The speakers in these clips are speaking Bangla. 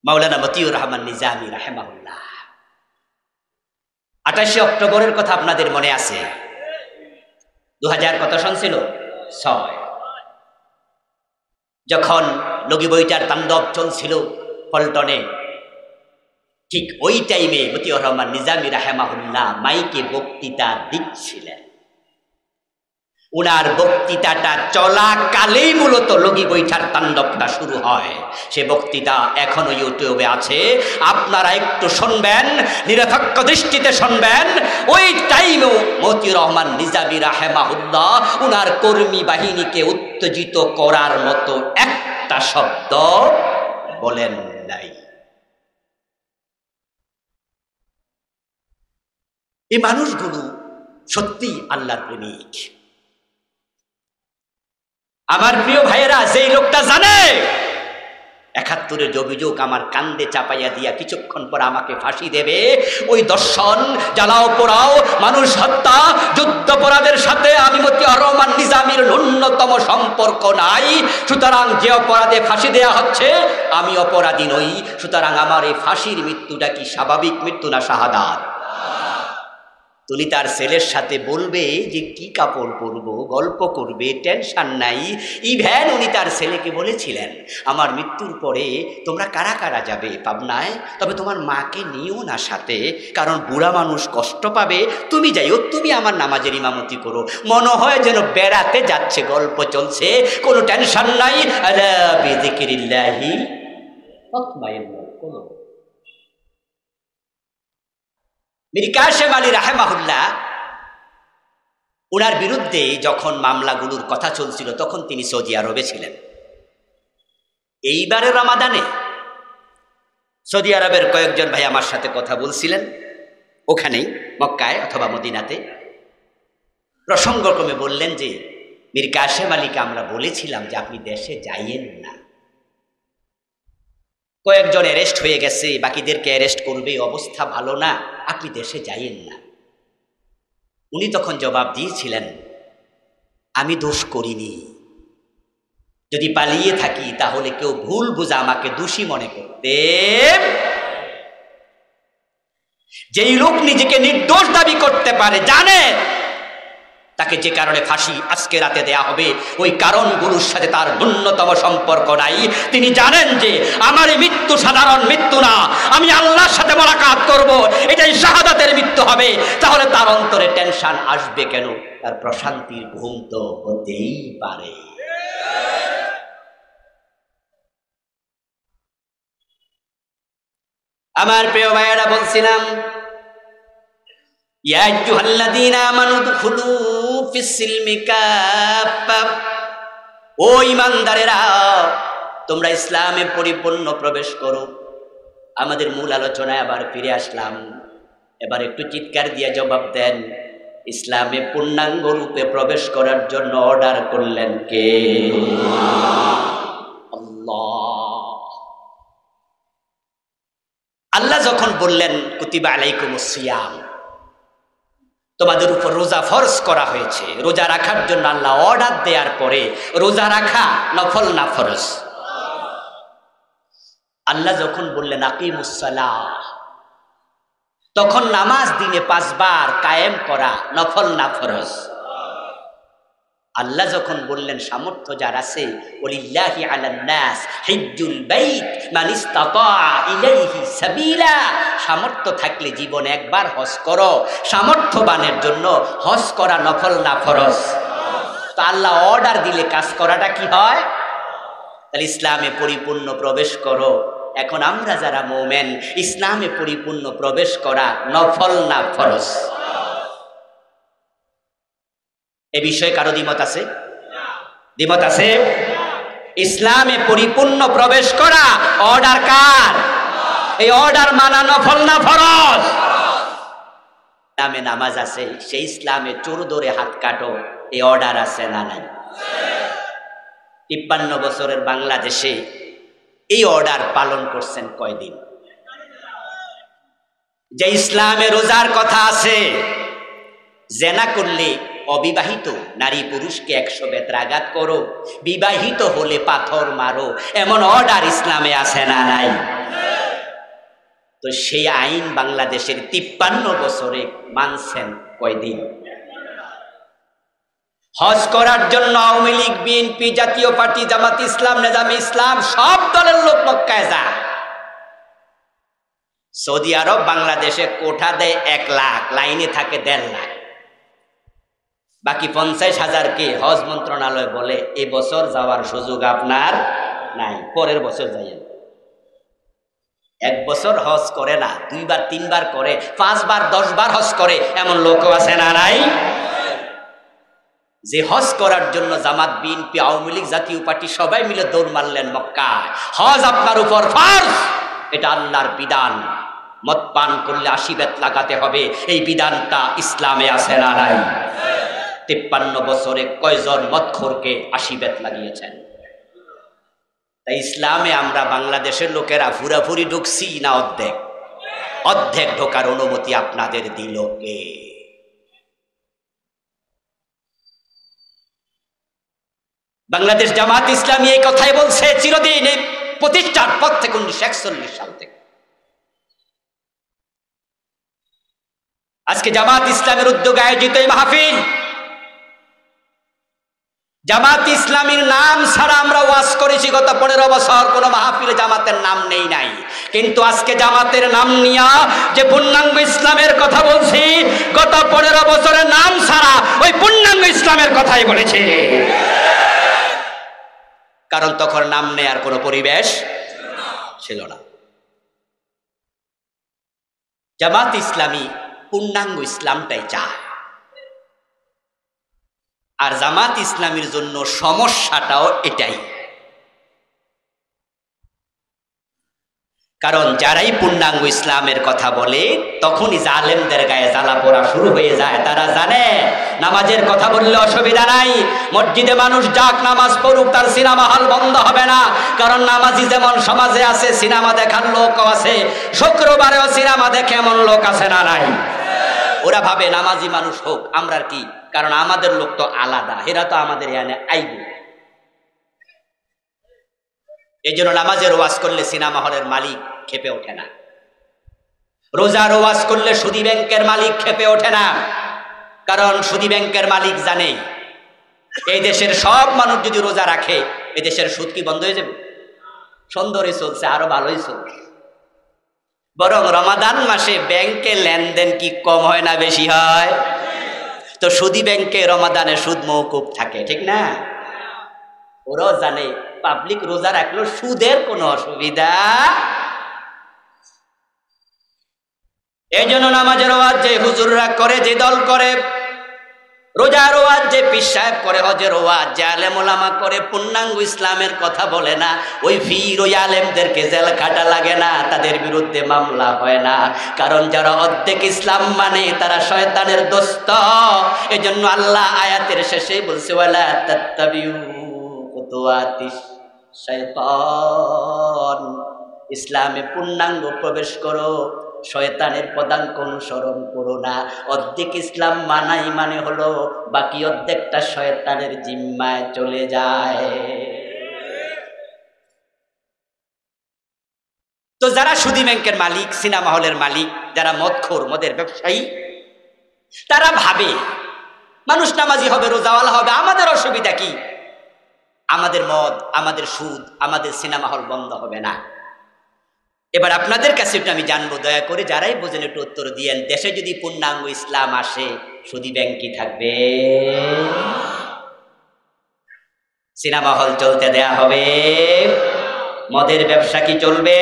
মাওলানা মতিউর রহমান নিজামী রাহিমাহুল্লাহ। 28 অক্টোবরের কথা আপনাদের মনে আছে? 2000 কত সন ছিল? 6। যখন লগি বইটার তাণ্ডব চলছিল পল্টনে, ঠিক ওই টাইমে মতিউর রহমান নিজামী রাহিমাহুল্লাহ মাইকে বক্তৃতা দিচ্ছিলেন। উনার বক্তৃতাটা চলাকালেই মূলত লগি বৈঠার তাণ্ডবটা শুরু হয়। সে বক্তৃতা এখনো ইউটিউবে আছে, আপনারা একটু শুনবেন, নিরপেক্ষ দৃষ্টিতে শুনবেন। ওই টাইমেও মতিউর রহমান নিজামী রাহিমাহুল্লাহ উনার কর্মী বাহিনীকে উত্তেজিত করার মতো একটা শব্দ বলেন নাই। এই মানুষগুলো সত্যি আল্লাহর প্রেমিক। আমার প্রিয় ভাইয়েরা, যেই লোকটা জানে 71-এর অভিযোগ আমার কান্দে চাপাইয়া দিয়া কিছুক্ষণ পর আমাকে ফাঁসি দেবে, ওই দর্শন, জ্বালাও পোড়াও, মানুষ হত্যা, যুদ্ধাপরাধের সাথে আমি মতিউর রহমান নিজামীর ন্যূনতম সম্পর্ক নাই। সুতরাং যে অপরাধে ফাঁসি দেয়া হচ্ছে আমি অপরাধী নই। সুতরাং আমার এই ফাঁসির মৃত্যুটা কি স্বাভাবিক মৃত্যু না শাহাদাত? তুমি তার ছেলের সাথে বলবে যে কি কাপড় পরবো, গল্প করবে, টেনশন নাই। ইভেন উনি তার ছেলেকে বলেছিলেন, আমার মৃত্যুর পরে তোমরা কারা কারা যাবে পাবনায়, তবে তোমার মাকে নিও না সাথে, কারণ বুড়া মানুষ কষ্ট পাবে। তুমি যাইও, তুমি আমার নামাজের ইমামতি করো। মনে হয় যেন বেড়াতে যাচ্ছে, গল্প চলছে, কোনো টেনশন নাই। আলা বিযিকরিল্লাহি তাতমাইন্নুল কুলুব। মীর কাসেম আলী রাহিমাহুল্লাহ ওনার বিরুদ্ধে যখন মামলাগুলোর কথা চলছিল তখন তিনি সৌদি আরবে ছিলেন। এইবারে রমাদানে সৌদি আরবের কয়েকজন ভাই আমার সাথে কথা বলছিলেন, ওখানেই মক্কায় অথবা মদিনাতে। প্রসঙ্গক্রমে বললেন যে মীর কাসেম আলীকে আমরা বলেছিলাম যে আপনি দেশে যাইয়েন না, কয়েকজন অ্যারেস্ট হয়ে গেছে, বাকিদেরকে অ্যারেস্ট করবে, অবস্থা ভালো না, আপনি দেশে যাইয়েন না। উনি তখন জবাব দিয়েছিলেন, আমি দোষ করিনি, যদি পালিয়ে থাকি তাহলে কেউ ভুল বুঝা আমাকে দোষী মনে করতে। যেই লোক নিজেকে নির্দোষ দাবি করতে পারে, জানে তাকে যে কারণে ফাঁসি আজকে রাতে দেয়া হবে ওই কারণগুলোর সাথে তার ন্যূনতম সম্পর্ক নাই। তিনি জানেন যে আমার মৃত্যু সাধারণ মৃত্যু না, আমি আল্লাহর সাথে মোলাকাত করব, এটাই শাহাদাতের মৃত্যু হবে। তাহলে তার অন্তরে টেনশন আসবে কেন? তার প্রশান্তির ঘুম তো হতেই পারে। আমার প্রিয় ভাইয়েরা, বলছিলাম ইয়া আইয়ুহাল্লাযীনা আমানু দুখুলু ফিস-সিলমি কাফা, ও ঈমানদারেরা তোমরা ইসলামে পরিপূর্ণ প্রবেশ করো। আমাদের মূল আলোচনায় আবার ফিরে আসলাম। এবার একটু চিৎকার দিয়ে জবাব দেন, ইসলামে পূর্ণাঙ্গ রূপে প্রবেশ করার জন্য অর্ডার করলেন কে? আল্লাহ। আল্লাহ যখন বললেন কুতিবা আলাইকুমুস সিয়াম, তোমাদের উপর রোজা ফরজ করা হয়েছে, রোজা রাখার জন্য আল্লাহ অর্ডার দেওয়ার পরে রোজা রাখা নফল না ফরজ? আল্লাহ যখন বললেন আকিমুস সালাহ, তখন নামাজ দিনে 5 বার কায়েম করা নফল না ফরজ? আল্লাহ যখন বললেন সামর্থ্য যার আছে, ওয়ালিল্লাহি আলান নাস হিজ্জুল বাইত মান ইসতাতা ইলাইহি সাবিলা, সামর্থ্য থাকলে জীবনে একবার হজ করো। সামর্থ্যবানের জন্য হজ করা নফল না ফরজ? তো আল্লাহ অর্ডার দিলে কাজ করাটা কি হয়? তাহলে ইসলামে পরিপূর্ণ প্রবেশ করো। এখন আমরা যারা মুমিন, ইসলামে পরিপূর্ণ প্রবেশ করা নফল না ফরজ? এ বিষয়ে কারো দ্বিমত আছে? দ্বিমত আছে? ইসলামে পরিপূর্ণ প্রবেশ করা অর্ডার কার? এই অর্ডার মানা নফল না ফরজ? নামে নামাজ আছে, সেই ইসলামে চোর ধরে হাত কাটো, এই অর্ডার আছে না নাই? 53 বছরের বাংলাদেশে এই অর্ডার পালন করছেন কয়দিন? যে ইসলামে রোজার কথা আছে, জেনা করলে অবিবাহিত নারী পুরুষকে 100 বেত্রাঘাত করো, বিবাহিত হলে পাথর মারো, এমন অর্ডার ইসলামে আছে না নাই? তো সেই আইন বাংলাদেশের 53 বছরে মানছেন কয়দিন? হজ করার জন্য আওয়ামী লীগ, বিএনপি, জাতীয় পার্টি, জামাত ইসলাম, নেজামে ইসলাম সব দলের লোক মক্কায় যায়। সৌদি আরব বাংলাদেশে কোঠা দেয় 1 লাখ, লাইনে থাকে 1.5 লাখ, বাকি 50,000 কে হজ মন্ত্রণালয় বলে এই বছর যাওয়ার সুযোগ আপনার নাই, পরের বছর যাইয়েন। 1 বছর হজ করে না, 2 বার 3 বার করে, 5 বার 10 বার হজ করে, এমন লোকও আছে না নাই? যে হজ করার জন্য জামাত, বিএনপি, আওয়ামী লীগ, জাতীয় পার্টি সবাই মিলে দৌড় মারলেন মক্কায়। হজ আপনার উপর ফরজ, এটা আল্লাহর বিধান। মদ পান করলে 80 বেত লাগাতে হবে, এই বিধানটা ইসলামে আছে না নাই? 53 বছরে কয়জন মদখোরকে 80 বেত লাগিয়েছেন? তাই ইসলামে আমরা বাংলাদেশের লোকেরা ফুরাফুরি ঢুকছি না অর্ধেক? অর্ধেক ঢোকার অনুমতি আপনাদের দিল কে? বাংলাদেশ জামাত ইসলামী এই কথাই বলছে চিরদিন, প্রতিষ্ঠার পর থেকে 1941 সাল থেকে। আজকে জামাত ইসলামের উদ্যোগে আয়োজিত এই মাহফিল, জামাত ইসলামীর নাম ছাড়া আমরা ওয়াজ করেছি গত 15 বছর, কোন মাহফিলে জামাতের নাম নেই নাই। কিন্তু আজকে জামাতের নাম নিয়া যে পূর্ণাঙ্গ ইসলামের কথা বলছি, গত 15 বছরের নাম ছাড়া ওই পূর্ণাঙ্গ ইসলামের কথাই বলেছি। কারণ তখন নাম নেয়ার কোনো পরিবেশ ছিল না। জামাত ইসলামী পূর্ণাঙ্গ ইসলামটাই চায়, আর জামাত ইসলামীর জন্য সমস্যাটাও এটাই। কারণ যারাই পূর্ণাঙ্গ ইসলামের কথা বলে তখনই জালেমদের গায়ে জ্বালা পোড়া শুরু হয়ে যায়। তারা জানে নামাজের কথা বললে অসুবিধা নাই, মসজিদে মানুষ যাক নামাজ পড়ুক, তার সিনেমা হল বন্ধ হবে না। কারণ নামাজি যেমন সমাজে আছে, সিনেমা দেখার লোকও আছে, শুক্রবারেও সিনেমা দেখে এমন লোক আছে না নাই? ওরা ভাবে নামাজি মানুষ হোক, আমরা কি, কারণ আমাদের লোক তো আলাদা, এরা তো আমাদের এখানে আইব। এই জন্য নামাজের ওয়াজ করলে সিনেমা হলের মালিক খেপে ওঠে না, রোজার ওয়াজ করলে সুদী ব্যাংকের মালিক খেপে ওঠে না। কারণ সুদী ব্যাংকের মালিক জানে এই দেশের সব মানুষ যদি রোজা রাখে, এই দেশের সুদ কি বন্ধ হয়ে যাবে? সুন্দরই চলছে, আরো ভালোই চলছে। বরং রমাদান মাসে ব্যাংকে লেনদেন কি কম হয় না বেশি হয়? তো সুদী ব্যাংকে রমাদানে সুদ মওকুফ থাকে, ঠিক না? ওরাও জানে পাবলিক রোজা রাখলো সুদের কোনো অসুবিধা। এই জন্য নামাজের ওয়াজ যে হুজুররা করে, যে দল করে, রোজার ওয়াজ যে পীর সাহেব করে, হজের ওয়াজ যে আলেম ওলামা করে, পূর্ণাঙ্গ ইসলামের কথা বলে না, ওই পীর ওই আলেমদেরকে জেল খাটা লাগে না, তাদের বিরুদ্ধে মামলা হয় না। কারণ যারা অর্ধেক ইসলাম মানে তারা শয়তানের দোস্ত। এজন্য আল্লাহ আয়াতের শেষে বলছে ওয়ালা তাত্তাবিউ খুতুওয়াতিশ শাইতান, ইসলামে পূর্ণাঙ্গ প্রবেশ করো, শয়তানের পদাঙ্ক অনুসরণ করো না। অর্ধেক ইসলাম মানাই মানে হলো বাকি অর্ধেকটা শয়তানের জিম্মায় চলে যায়। তো যারা সুদী ব্যাংকের মালিক, সিনেমা হলের মালিক, যারা মদখোর, মদের ব্যবসায়ী, তারা ভাবে মানুষ নামাজি হবে, রোজাওয়ালা হবে, আমাদের অসুবিধা কি? আমাদের মদ, আমাদের সুদ, আমাদের সিনেমা হল বন্ধ হবে না। এবার আপনাদের কাছে একটু আমি জানবো, দয়া করে যারাই বোঝেন একটু উত্তর দিয়েন, দেশে যদি পূর্ণাঙ্গ ইসলাম আসে, সুদী ব্যাংক কি থাকবে? সিনেমা হল চলতে দেয়া হবে? মদের ব্যবসা কি চলবে?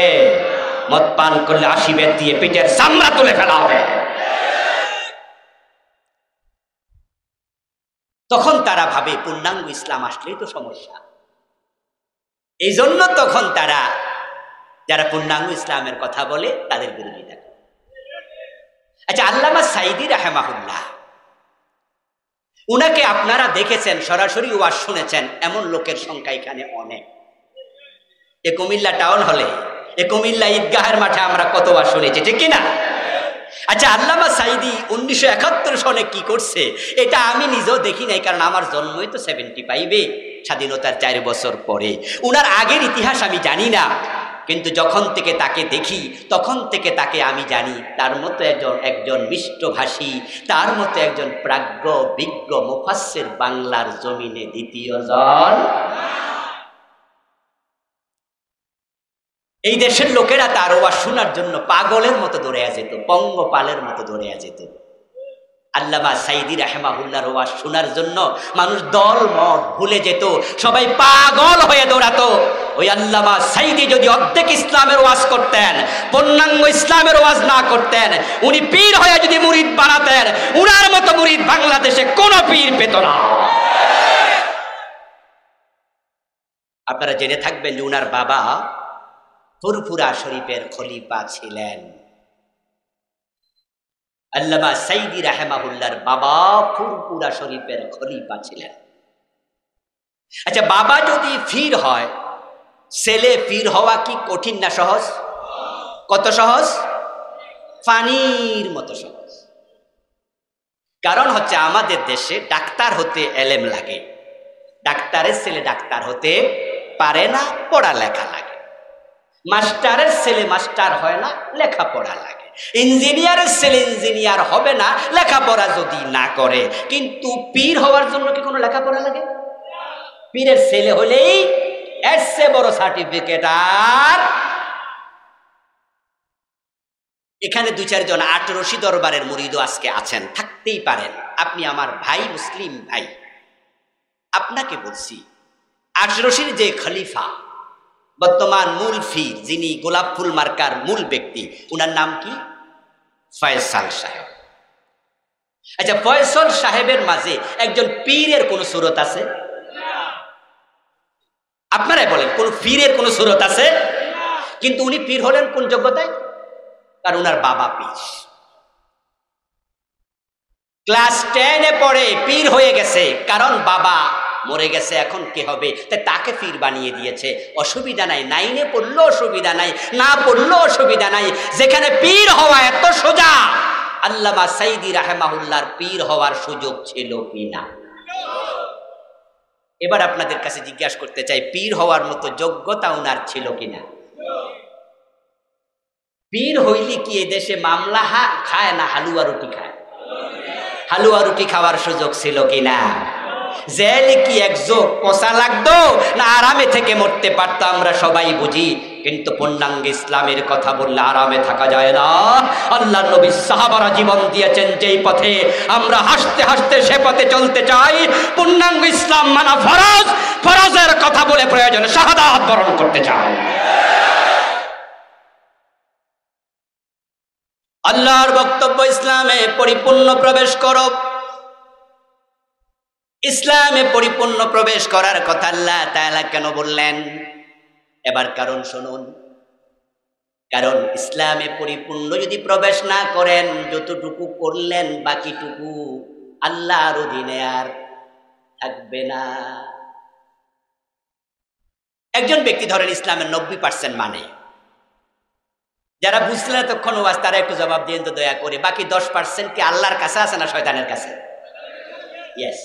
মদ পান করলে 80 বেত দিয়ে পিঠের চামড়া তুলে ফেলা হবে। তখন তারা ভাবে পূর্ণাঙ্গ ইসলাম আসলেই তো সমস্যা। এই জন্য তখন তারা যারা পূর্ণাঙ্গ ইসলামের কথা বলে তাদের বিরোধিতা করে। আচ্ছা, আল্লামা সাইদি রাহিমাহুল্লাহ, উনাকে আপনারা দেখেছেন, সরাসরি ওয়াজ শুনেছেন, এমন লোকের সংখ্যা এখানে অনেক। এ কুমিল্লা টাউন হলে, এ কুমিল্লা ঈদগাহের মাঠে আমরা কত ওয়াজ শুনেছি, ঠিক কিনা? আচ্ছা, আল্লামা সাইদি 1971 সনে কি করছে এটা আমি নিজেও দেখি নাই, কারণ আমার জন্মই তো 75-এ, স্বাধীনতার 4 বছর পরে। উনার আগের ইতিহাস আমি জানি না। কিন্তু যখন থেকে তাকে দেখি তখন থেকে তাকে আমি জানি তার মতো একজন মিষ্টভাষী, তার মতো একজন প্রাজ্ঞ বিজ্ঞ মুফাসসির বাংলার জমিনে দ্বিতীয় জন। এই দেশের লোকেরা তার ওয়াজ শোনার জন্য পাগলের মতো দৌড়ে যেত, পঙ্গপালের মতো দৌড়ে যেত। আল্লামা সাইদি রাহিমাহুল্লাহর ওয়াজ শোনার জন্য মানুষ দলমত ভুলে যেত, সবাই পাগল হয়ে দৌড়াতো। ওই আল্লামা সাইদি যদি অর্ধেক ইসলামের ওয়াজ করতেন, পূর্ণাঙ্গ ইসলামের ওয়াজ না করতেন, উনি পীর হয়ে যদি মুরিদ বানাতেন, উনার মতো মুরিদ বাংলাদেশে কোনো পীর পেত না। আপনারা জেনে থাকবেন যে উনার বাবা ফুরফুরা শরীফের খলিফা ছিলেন। আল্লামা সাইদি রাহিমাহুল্লাহর বাবা ফুরফুরা শরীফের খলিফা ছিলেন। আচ্ছা, বাবা যদি পীর হয়, ছেলে পীর হওয়া কি কঠিন না সহজ? কত সহজ? পানির মতো সহজ। কারণ হচ্ছে আমাদের দেশে ডাক্তার হতে এলেম লাগে, ডাক্তারের ছেলে ডাক্তার হতে পারে না, পড়ালেখা লাগে। মাস্টারের ছেলে মাস্টার হয় না, লেখাপড়া লাগে। ইঞ্জিনিয়ারের ছেলে ইঞ্জিনিয়ার হবে না লেখাপড়া যদি না করে। কিন্তু পীর হওয়ার জন্য কি কোনো লেখাপড়া লাগে? পীরের ছেলে হলেই এর চেয়ে বড় সার্টিফিকেট আর। এখানে ২-৪ জন ৮ দরবারের মুরিদও আজকে আছেন, থাকতেই পারেন। আপনি আমার ভাই, মুসলিম ভাই, আপনাকে বলছি ৮ যে খলিফা, বর্তমান মূল পীর, যিনি গোলাপ ফুল মার্কার মূল ব্যক্তি, উনার নাম কি? ফয়সাল সাহেব। আচ্ছা, ফয়সাল সাহেবের মাঝে একজন পীরের কোন সুরত আছে? আপনারাই বলেন, কোন পীরের কোন সুরত আছে? কিন্তু উনি পীর হলেন কোন যোগ্যতায়? কারণ উনার বাবা পীর। ক্লাস 10-এ পড়ে পীর হয়ে গেছে, কারণ বাবা মরে গেছে, এখন কি হবে, তাকে পীর বানিয়ে দিয়েছে। অসুবিধা নাই, 9-এ পড়লো অসুবিধা নাই, না পড়লো অসুবিধা নাই। যেখানে পীর হওয়া এত সোজা, আল্লামা সাইদি রাহিমাহুল্লাহর পীর হওয়ার সুযোগ ছিল কিনা? এবার আপনাদের কাছে জিজ্ঞাসা করতে চাই, পীর হওয়ার মতো যোগ্যতা উনার ছিল কিনা? পীর হইলে কি এ দেশে মামলা খায় না হালুয়া রুটি খায়? হালুয়া রুটি খাওয়ার সুযোগ ছিল কিনা? জেলে কি এক যোগ পচা লাগতো না আরামে থেকে মরতে পারতো? আমরা সবাই বুঝি, কিন্তু পূর্ণাঙ্গ ইসলামের কথা বললে আরামে থাকা যায় না। আল্লাহর নবী সাহাবারা জীবন দিয়েছেন যেই পথে, আমরা হাসতে হাসতে সে পথে চলতে চাই। পূর্ণাঙ্গ ইসলাম মানা ফরজ, ফরজের কথা বলে প্রয়োজনে শাহাদাত বরণ করতে চাই। আল্লাহর বক্তব্য, ইসলামে পরিপূর্ণ প্রবেশ করো। ইসলামে পরিপূর্ণ প্রবেশ করার কথা আল্লাহ তাআলা কেন বললেন? এবার কারণ শুনুন। কারণ ইসলামে পরিপূর্ণ যদি প্রবেশ না করেন, যতটুকু করলেন বাকিটুকু আল্লাহর অধীনে আর থাকবে না। একজন ব্যক্তি ধরেন ইসলামের 90% মানে, যারা বুঝলেন এতক্ষণ ওয়াজ, তারা একটু জবাব দিয়ে তো দয়া করে, বাকি 10% কি আল্লাহর কাছে আছে না শয়তানের কাছে? ইয়েস।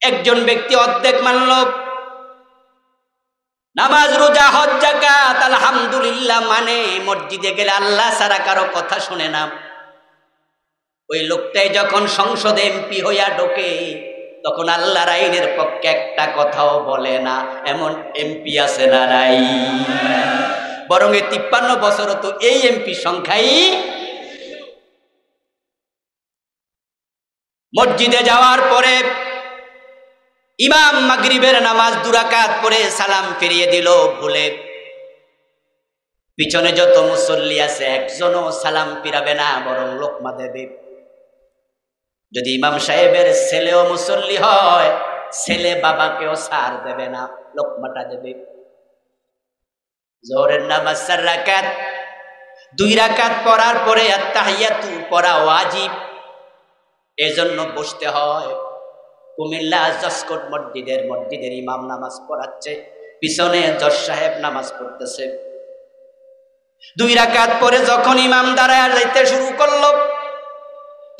একজন ব্যক্তি অর্ধেক মানল, নামাজ রোজা হজ যাকাত আলহামদুলিল্লাহ মানে, মসজিদে গেলে আল্লাহ ছাড়া কারো কথা শুনে না। ওই লোকটাই যখন সংসদে এমপি হইয়া ঢোকে, তখন আল্লাহর আইনের পক্ষে একটা কথাও বলে না। এমন এমপি আছে না নাই? বরং 53 বছরও তো এই এমপি সংখ্যাই। মসজিদে যাওয়ার পরে ইমাম মাগরিবের নামাজ 2 রাকাত পড়ে সালাম ফিরিয়ে দিল ভুলে। পিছনে যত মুসল্লি আছে একজনও সালাম ফিরাবে না, বরং লোকমা দেবে। যদি ইমাম সাহেবের ছেলেও মুসল্লি হয়, ছেলে বাবাকেও সার দেবে না, লোকমাটা দেবে। জোহরের নামাজ 4 রাকাত, 2 রাকাত পড়ার পরে আত্তাহিয়াতু পড়া ওয়াজিব, এজন্য বসতে হয়। কুমিল্লা জসকোট মসজিদের ইমাম নামাজ পড়াচ্ছে, পিছনে জজ সাহেব নামাজ পড়তেছে। 2 রাকাত পরে যখন ইমাম দাঁড়ায় যাইতে শুরু করলো,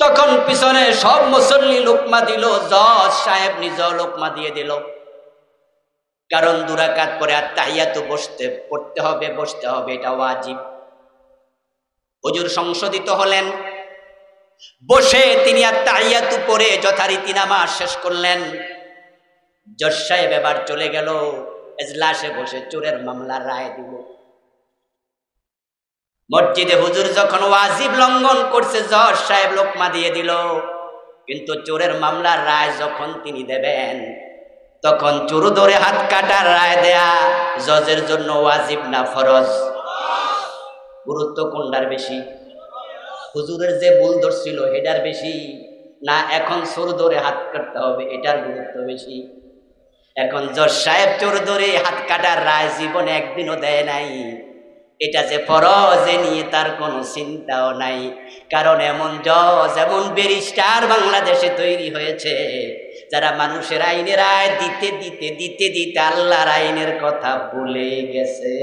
তখন পিছনে সব মুসল্লি লোকমা দিল, জজ সাহেব নিজেও লোকমা দিয়ে দিল। কারণ 2 রাকাত পরে আত্তাহিয়াতু পড়তে হবে, বসতে হবে, এটা ওয়াজিব। হুজুর সংশোধিত হলেন, বসে তিনি আত্তাহিয়াতু পড়ে যথারীতি নামাজ শেষ করলেন। জজ সাহেব এবার চলে গেল এজলাসে বসে চোরের মামলার রায় দিল। মসজিদে হুজুর যখন ওয়াজিব লঙ্ঘন করছে, জজ সাহেব লোকমা দিয়ে দিল, কিন্তু চোরের মামলার রায় যখন তিনি দেবেন, তখন চোর ধরে হাত কাটার রায় দেয়া জজের জন্য ওয়াজিব না ফরজ? গুরুত্ব কোনটার বেশি? হুজুরের যে ভুল ধরছিল এটার বেশি, না এখন চোর ধরে হাত কাটতে হবে এটার গুরুত্ব বেশি? এখন জজ সাহেব চোর ধরে হাত কাটার রায় জীবনে একদিনও দেয় নাই, এটা যে ফরজ এ নিয়ে তার কোনো চিন্তাও নাই। কারণ এমন জজ, এমন ব্যারিস্টার বাংলাদেশে তৈরি হয়েছে যারা মানুষের আইনের রায় দিতে দিতে দিতে দিতে আল্লাহর আইনের কথা ভুলে গেছে।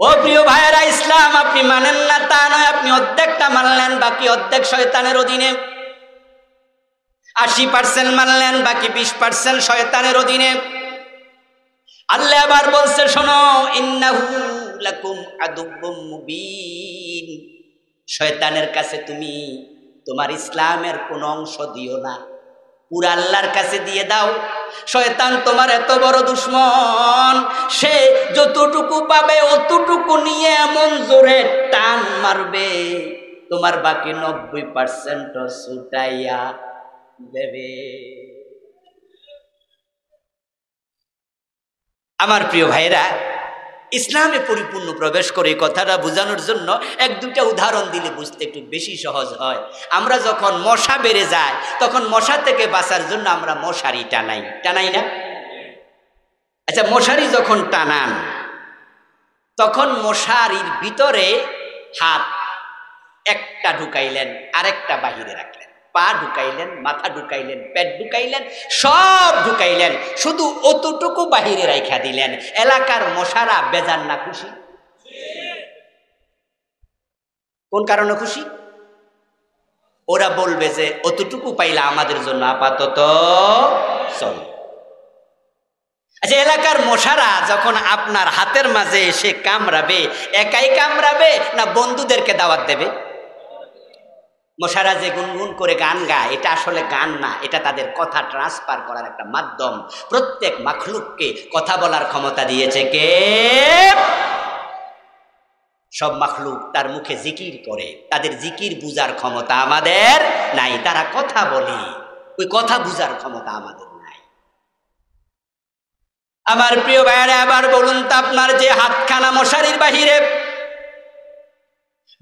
ও প্রিয় ভাইয়েরা, ইসলাম আপনি মানেন না তা নয়, আপনি অর্ধেকটা মানলেন, বাকি অর্ধেক শয়তানের অধীনে। 80% মানলেন, বাকি 20% শয়তানের অধীনে। আল্লাহ আবার বলছে, শোনো, ইন্নাহু লাকুম আদুব্বুম মুবিন, শয়তানের কাছে তুমি তোমার ইসলামের কোন অংশ দিও না, পুরা আল্লাহর কাছে দিয়ে দাও। শয়তান তোমার এত বড় দুশ্মন, সে যতটুকু পাবে অতটুকু নিয়ে এমন জোরে টান মারবে, তোমার বাকি 90% ছুটাইয়া দেবে। আমার প্রিয় ভাইরা, ইসলামে পরিপূর্ণ প্রবেশ করে কথাটা বোঝানোর জন্য 1-2টা উদাহরণ দিলে বুঝতে একটু বেশি সহজ হয়। আমরা যখন মশা বেড়ে যায়, তখন মশা থেকে বাঁচার জন্য আমরা মশারি টানাই, টানাই না? আচ্ছা, মশারি যখন টানান, তখন মশারির ভিতরে হাত একটা ঢুকাইলেন, আরেকটা বাহিরে রাখলেন, পা ঢুকাইলেন, মাথা ঢুকাইলেন, পেট ঢুকাইলেন, সব ঢুকাইলেন, শুধু অতটুকু বাহিরে রাইখা দিলেন। এলাকার মশারা বেজান না খুশি? কোন কারণে খুশি? ওরা বলবে যে অতটুকু পাইলা আমাদের জন্য আপাতত চল। আচ্ছা, এলাকার মশারা যখন আপনার হাতের মাঝে এসে কামড়াবে, একাই কামড়াবে না বন্ধুদেরকে দাওয়াত দেবে? মশারা যে গুনগুন করে গান গায়, এটা আসলে গান না, এটা তাদের কথা ট্রান্সফার করার একটা মাধ্যম। প্রত্যেক মাখলুককে কথা বলার ক্ষমতা দিয়েছে কে? সব মাখলুক তার মুখে জিকির করে, তাদের জিকির বুঝার ক্ষমতা আমাদের নাই, তারা কথা বলে, ওই কথা বুঝার ক্ষমতা আমাদের নাই। আমার প্রিয় ভাইয়েরা, আবার বলুন তো, আপনার যে হাতখানা মশারির বাহিরে,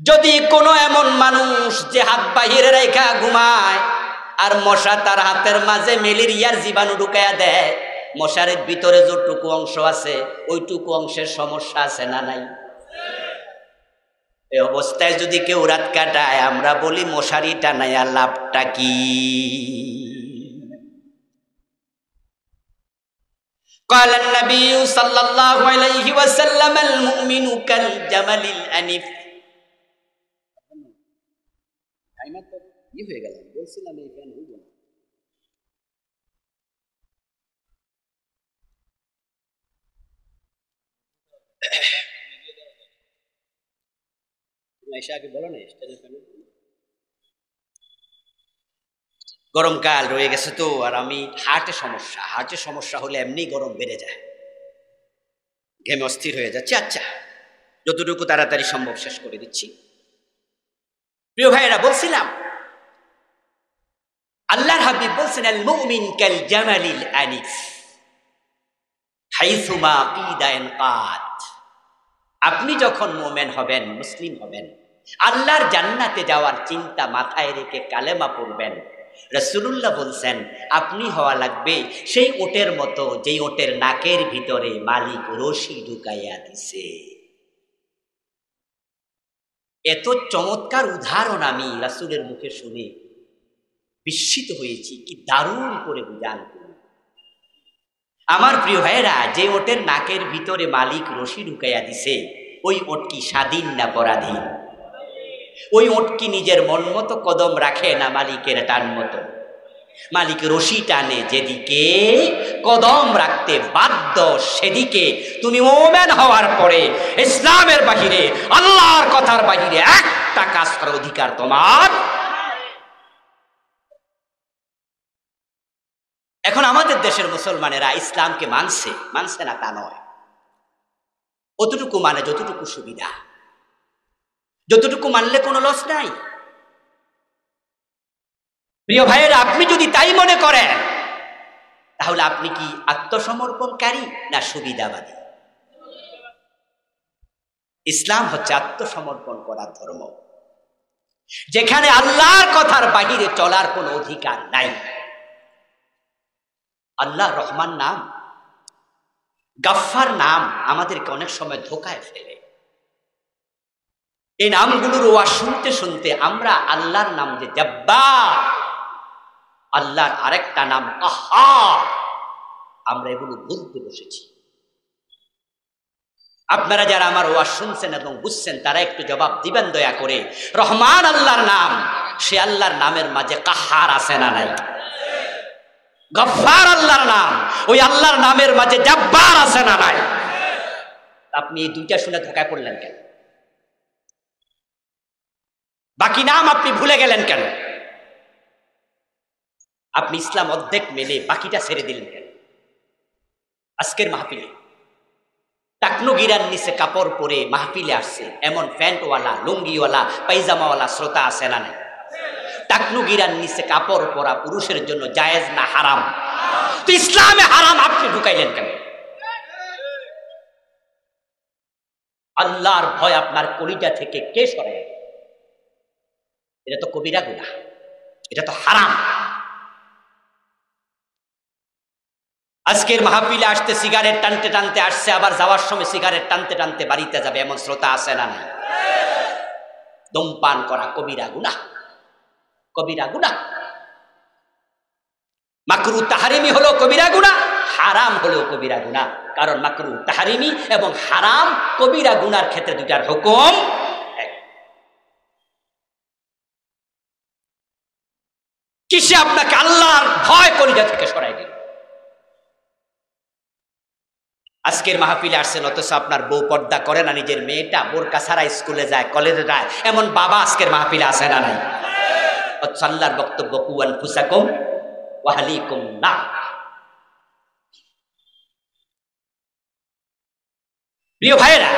যদি কোনো এমন মানুষ যে হাত বাহিরে রেখা ঘুমায় আর মশা তার হাতের মাঝে ম্যালেরিয়ার জীবাণু ঢুকাইয়া দেয়, মশারির ভিতরে যতটুকু অংশ আছে ওইটুকু অংশের সমস্যা আছে না নাই? এই অবস্থায় যদি কেউ রাত কাটায়, আমরা বলি মশারি টানাইয়া লাভটা কি? قال النبي صلى الله عليه وسلم المؤمن كالجمل الأنف। হয়ে গেল, বলছিলাম এই ফ্যান হইব না। গরমকাল রয়ে গেছে তো, আর আমি হার্টে সমস্যা হলে এমনি গরম বেড়ে যায়, ঘেমে অস্থির হয়ে যাচ্ছে। আচ্ছা, যতটুকু তাড়াতাড়ি সম্ভব শেষ করে দিচ্ছি। প্রিয় ভাইয়েরা, বলছিলাম আল্লাহর হাবিব বলছেন, আল মুমিন কাল জামালিল আনিফ হাইসুমা কিদা ইনকাত। আপনি যখন মুমিন হবেন, মুসলিম হবেন, আল্লাহর জান্নাতে যাওয়ার চিন্তা মাথায় রেখে কালেমা পড়বেন, রাসূলুল্লাহ বলছেন আপনি হওয়া লাগবে সেই ওটের মতো, যেই ওটের নাকের ভিতরে মালিক রশি ঢুকাইয়া দিছে। এত চমৎকার উদাহরণ আমি রাসূলের মুখে শুনে বিস্মিত হয়েছি, কি দারুণ করে বুঝান। আমার প্রিয় ভাইয়েরা, যে ওটের নাকের ভিতরে মালিক রশি ঢুকাইয়া দিছে, ওই ওট কি স্বাধীন না পরাধীন? ওই ওট কি নিজের মন মতো কদম রাখে না মালিকের টান মতো? মালিক রশি টানে যেদিকে, কদম রাখতে বাধ্য সেদিকে। তুমি মুমিন হওয়ার পরে ইসলামের বাহিরে, আল্লাহর কথার বাহিরে একটা কাজ করার অধিকার তোমার। এখন আমাদের দেশের মুসলমানেরা ইসলামকে মানছে না তা নয়, অতটুকু মানে যতটুকু সুবিধা, যতটুকু মানলে কোনো লস নাই। প্রিয় ভাইয়েরা, আপনি যদি তাই মনে করেন তাহলে আপনি কি আত্মসমর্পণকারী না সুবিধাবাদী? ইসলাম হচ্ছে আত্মসমর্পণ করার ধর্ম, যেখানে আল্লাহর কথার বাহিরে চলার কোনো অধিকার নাই। আল্লাহ রহমান নাম, গাফফার নাম আমাদেরকে অনেক সময় ধোকায় ফেলে। এই নামগুলোর ওয়াজ শুনতে শুনতে আমরা আল্লাহর নাম যে জব্বার, আল্লাহর আরেকটা নাম কাহ্হার, আমরা এগুলো ভুলতে বসেছি। আপনারা যারা আমার ওয়াজ শুনছেন এবং বুঝছেন তারা একটু জবাব দিবেন দয়া করে। রহমান আল্লাহর নাম, সে আল্লাহর নামের মাঝে কাহ্হার আছে না নাই? গফফার আল্লাহর নাম, ওই আল্লাহর নামের মাঝে জব্বার আছে না নাই? আপনি এই দুইটা শুনে ধোকায় পড়লেন কেন? বাকি নাম আপনি ভুলে গেলেন কেন? আপনি ইসলাম অর্ধেক মেনে বাকিটা ছেড়ে দিলেন কেন? আজকের মাহফিলে টাকনু গিরার নিচে কাপড় পরে মাহফিলে আসছে এমন প্যান্টওয়ালা, লুঙ্গিওয়ালা, পায়জামাওয়ালা শ্রোতা আছে না নাই? টাকনু গিরার নিচে কাপড় পরা পুরুষের জন্য জায়েজ না হারাম? তো ইসলামে হারাম আপনি ঢুকাইলেন কেন? আল্লাহর ভয় আপনার কলিজা থেকে কে সরায়? এটা তো কবিরা গুনাহ, এটা তো হারাম। আজকের মাহফিলে আসতে সিগারেট টানতে টানতে আসছে, আবার যাওয়ার সময় সিগারেট টানতে টানতে বাড়িতে যাবে, এমন শ্রোতা আছে না নাই? ধূমপান করা কবিরা গুনাহ, কবিরা গুনাহ। মাকরু তাহরিমি হলো কবিরা গুনাহ, হারাম হলো কবিরা গুনাহ। কারণ মাকরু তাহরিমি এবং হারাম কবিরা গুনার ক্ষেত্রে দুটার হুকুম এক। কিসে আপনাকে আল্লাহর ভয় কলিজা থেকে সরাই দিল? আজকের মাহফিলে আসছেন অথচ আপনার বউ পর্দা করে না, নিজের মেয়েটা বোরকা ছাড়া স্কুলে যায়, কলেজে যায়, এমন বাবা আজকের মাহফিলে আসে না নাই? আল্লাহর বক্তব্য কু আনফুসাকুম ওয়া আহলিকুম নার। প্রিয় ভাইয়েরা,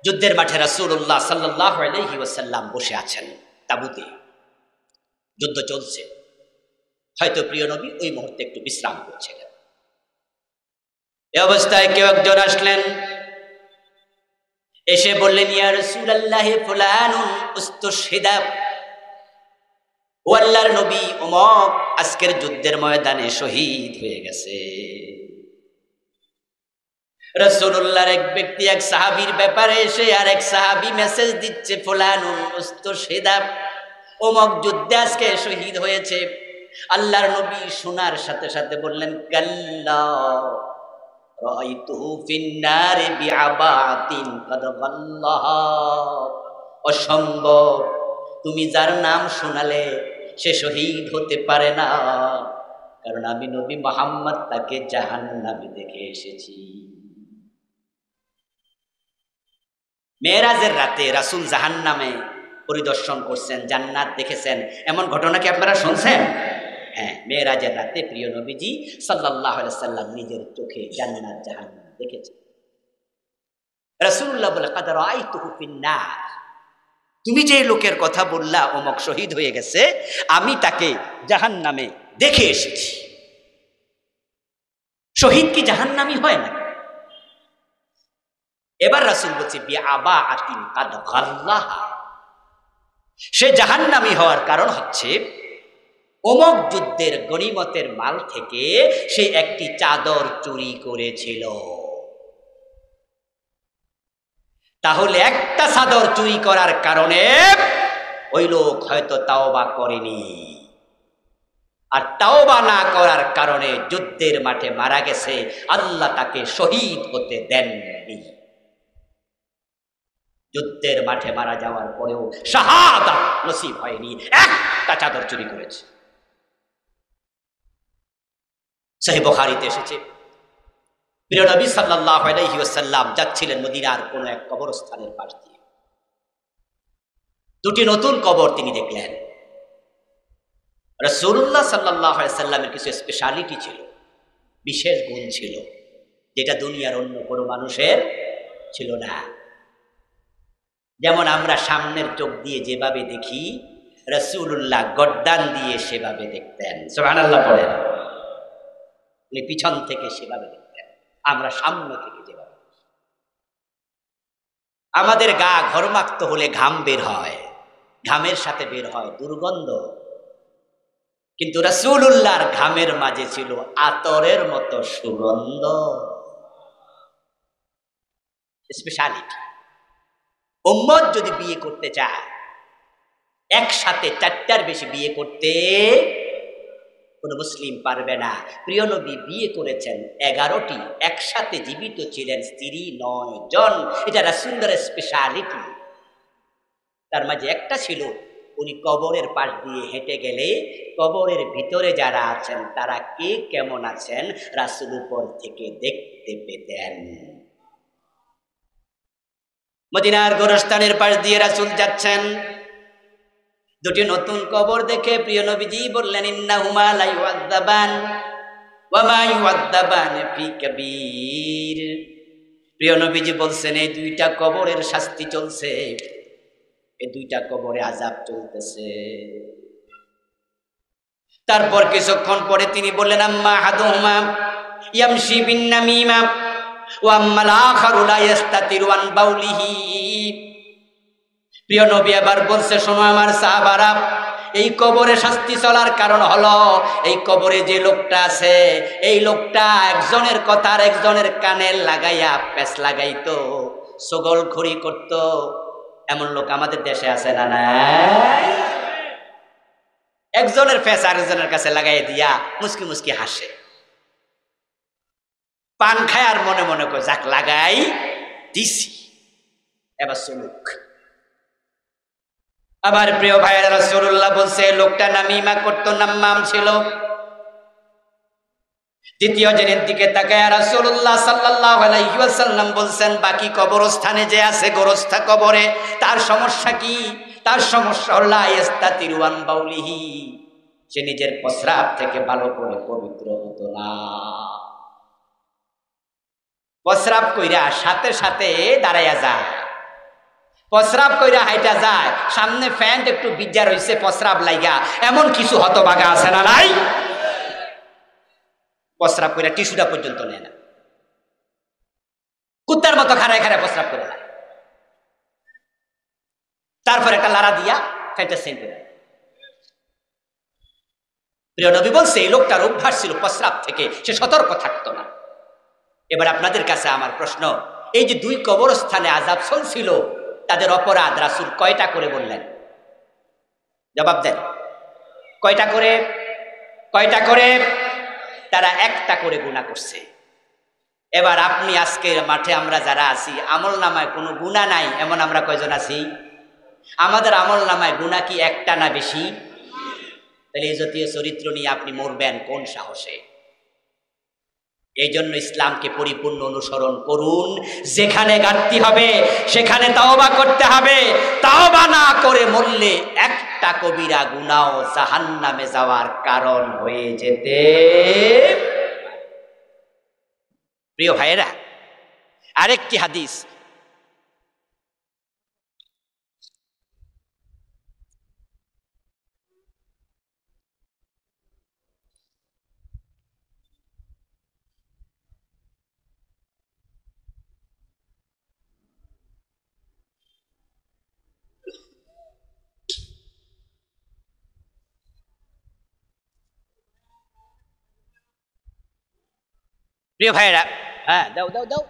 যুদ্ধের মাঠে রাসূলুল্লাহ সাল্লাল্লাহু আলাইহি ওয়াসাল্লাম বসে আছেন তাঁবুতে, যুদ্ধ চলছে। হয়তো প্রিয় নবী ওই মুহূর্তে একটু বিশ্রাম করছিলেন। এই অবস্থায় কেউ একজন আসলেন, এসে বললেন, ইয়া রাসূলুল্লাহ ফুলানুন উস্তুশহিদা, ও আল্লাহর নবী অমুক আজকের যুদ্ধের ময়দানে শহীদ হয়ে গেছে। রাসূলুল্লাহর এক ব্যক্তি এক সাহাবীর ব্যাপারে এসে আর এক সাহাবী মেসেজ দিচ্ছে, ফুলানুন উস্তুশহিদা, অমুক যুদ্ধে আজকে শহীদ হয়েছে। আল্লাহর নবী শোনার সাথে সাথে বললেন, কাল্লা রাআইতুহু ফিন্নারি বিআবাতিন কাদ গাল্লাহা, অসম্ভব, তুমি যার নাম শোনালে সে শহীদ হতে পারে না, কারণ আমি নবী মুহাম্মদ তাকে জাহান্নামে দেখে এসেছি। মেরাজের রাতে রাসূল জাহান্নামে পরিদর্শন করছেন, জান্নাত দেখেছেন, এমন ঘটনা কি আপনারা শুনছেন? হ্যাঁ, মেরাজের রাতে প্রিয় নবীজি সাল্লাল্লাহু আলাইহি সাল্লাম নিজের চোখে জান্নাত জাহান্নাম দেখেছেন। রাসূলুল্লাহ বলে, কাদ রাআইতুহু ফিন্নার, তুমি যে লোকের কথা বললা অমুক শহীদ হয়ে গেছে, আমি তাকে জাহান্নামে দেখে এসেছি। শহীদ কি জাহান্নামী হয় না? এবার রাসূল বলছে, বিআবাতিন কাদ গাল্লাহা, সে জাহান্নামী হওয়ার কারণ হচ্ছে অমুক যুদ্ধের গনিমতের মাল থেকে সে একটি চাদর চুরি করেছিল। তাহলে একটা চাদর চুরি করার কারণে ওই লোক হয়তো তাওবা করেনি, আর তাওবা না করার কারণে যুদ্ধের মাঠে মারা গেছে, আল্লাহ তাকে শহীদ হতে দেননি। যুদ্ধের মাঠে মারা যাওয়ার পরেও শাহাদাত নসিব হয়নি, একটা চাদর চুরি করেছে। সহিহ বুখারীতে এসেছে, প্রিয় নবী সাল্লাল্লাহু আলাইহি ওয়াসাল্লাম যাচ্ছিলেন মদিনার কোন এক কবরস্থানের পাশ দিয়ে। দুটি নতুন কবর তিনি দেখলেন। রাসূলুল্লাহ সাল্লাল্লাহু আলাইহি ওয়াসাল্লামের কিছু স্পেশালিটি ছিল, বিশেষ গুণ ছিল, যেটা দুনিয়ার অন্য কোনো মানুষের ছিল না। যেমন আমরা সামনের চোখ দিয়ে যেভাবে দেখি, রাসূলুল্লাহ গর্দান দিয়ে সেভাবে দেখতেন। সুবহানাল্লাহ পড়েন। উনি পিছন থেকে সেভাবে দেখতেন, আমরা সামনে থেকে যেভাবে। আমাদের গা ঘর্মাক্ত হলে ঘাম বের হয়, ঘামের সাথে বের হয় দুর্গন্ধ, কিন্তু রাসূলুল্লাহর ঘামের মাঝে ছিল আতরের মতো সুগন্ধ। স্পেশালিটি। উম্মত যদি বিয়ে করতে চায়, একসাথে 4টার বেশি বিয়ে করতে কোন মুসলিম পারবে না। প্রিয় নবী বিয়ে করেছেন 11টি, একসাথে জীবিত ছিলেন স্ত্রী 9 জন। এটা রাসূলের স্পেশালিটি। তার মাঝে একটা ছিল, উনি কবরের পাশ দিয়ে হেঁটে গেলে কবরের ভিতরে যারা আছেন তারা কে কেমন আছেন রাসূল উপর থেকে দেখতে পেতেন। মদিনার গোরস্থানের পাশ দিয়ে রাসূল যাচ্ছেন, দুটি নতুন কবর দেখে প্রিয় নবীজি বললেন, ইন্নাহুমা লা ইউআযাবান ওয়া মা ইউআযাবান ফি কাবীর। প্রিয় নবীজি বলছেন, এই দুইটা কবরের শাস্তি চলছে, এই দুইটা কবরে আযাব চলতেছে। তারপর কিছুক্ষণ পরে তিনি বললেন, আম্মা হাদুহুমা ইয়ামশি বিন নামিমা ওয়া আম্মাল আখারু লা ইস্তাতিরু আন বাউলিহি। প্রিয় নবী আবার বলছে, শোনো আমার সাহাবারা, এই কবরে শাস্তি চলার কারণ হলো, এই কবরে যে লোকটা আছে, এই লোকটা একজনের কথা আর একজনের কানে লাগাইয়া পেঁচ লাগাইতো, ছগলখড়ি করত। এমন লোক আমাদের দেশে আছে না? নাই। একজনের পেঁচ আরেকজনের কাছে লাগাই দিয়া মুস্কি মুস্কি হাসে, পান খায় আর মনে মনে করে যাক লাগাই দিছি, এবার চলুক। আমার প্রিয় ভাইয়েরা, রাসূলুল্লাহ বলছে লোকটা নামিমা করতো, নাম্মাম ছিল। দ্বিতীয় জনের দিকে তাকায় রাসূলুল্লাহ সাল্লাল্লাহু আলাইহি ওয়াসাল্লাম বলছেন, বাকি কবরস্থানে যে আছে গোরস্থা কবরে, তার সমস্যা কি? তার সমস্যা হলো ইস্তাতিরু আন বাউলিহি, সে নিজের প্রস্রাব থেকে ভালো করে পবিত্র হতো না। প্রস্রাব কইরা সাথে সাথে দাঁড়াইয়া যায়, প্রস্রাব কইরা হাইটা যায়, সামনে প্যান্ট একটু ভিজা রইছে প্রস্রাব লাইগা, এমন কিছু হতভাগা আছে না নাই? প্রস্রাব কইরা টিস্যুটা পর্যন্ত নেয় না, কুত্তার মতো খাড়ায় খাড়ায় প্রস্রাব করে না, তারপর একটা লাড়া দিয়া খাইটা সেন্ট করে। প্রিয় নবী বলছে এই লোকটার অভ্যাস ছিল প্রস্রাব থেকে সে সতর্ক থাকতো না। এবার আপনাদের কাছে আমার প্রশ্ন, এই যে 2 কবরস্থানে আযাব চলছিল, তাদের অপরাধ রাসূল কয়টা করে বললেন? জবাব দেন। কয়টা করে? কয়টা করে? তারা একটা করে গুনাহ করছে। এবার আপনি আজকে মাঠে আমরা যারা আছি, আমল নামায় কোনো গুনাহ নাই এমন আমরা কয়জন আছি? আমাদের আমল নামায় গুনাহ কি একটা না বেশি? তাহলে এই জাতীয় চরিত্র নিয়ে আপনি মরবেন কোন সাহসে? এই জন্য ইসলামকে পরিপূর্ণ অনুসরণ করুন। যেখানে ঘাটতি হবে সেখানে তাওবা করতে হবে। তাওবা না করে মরলে একটা কবিরা গুনাহ জাহান্নামে যাওয়ার কারণ হয়ে যেতে। প্রিয় ভাইয়েরা, আরেকটি হাদিস, প্রিয় ভাইয়েরা, হ্যাঁ দাও দাও দাও।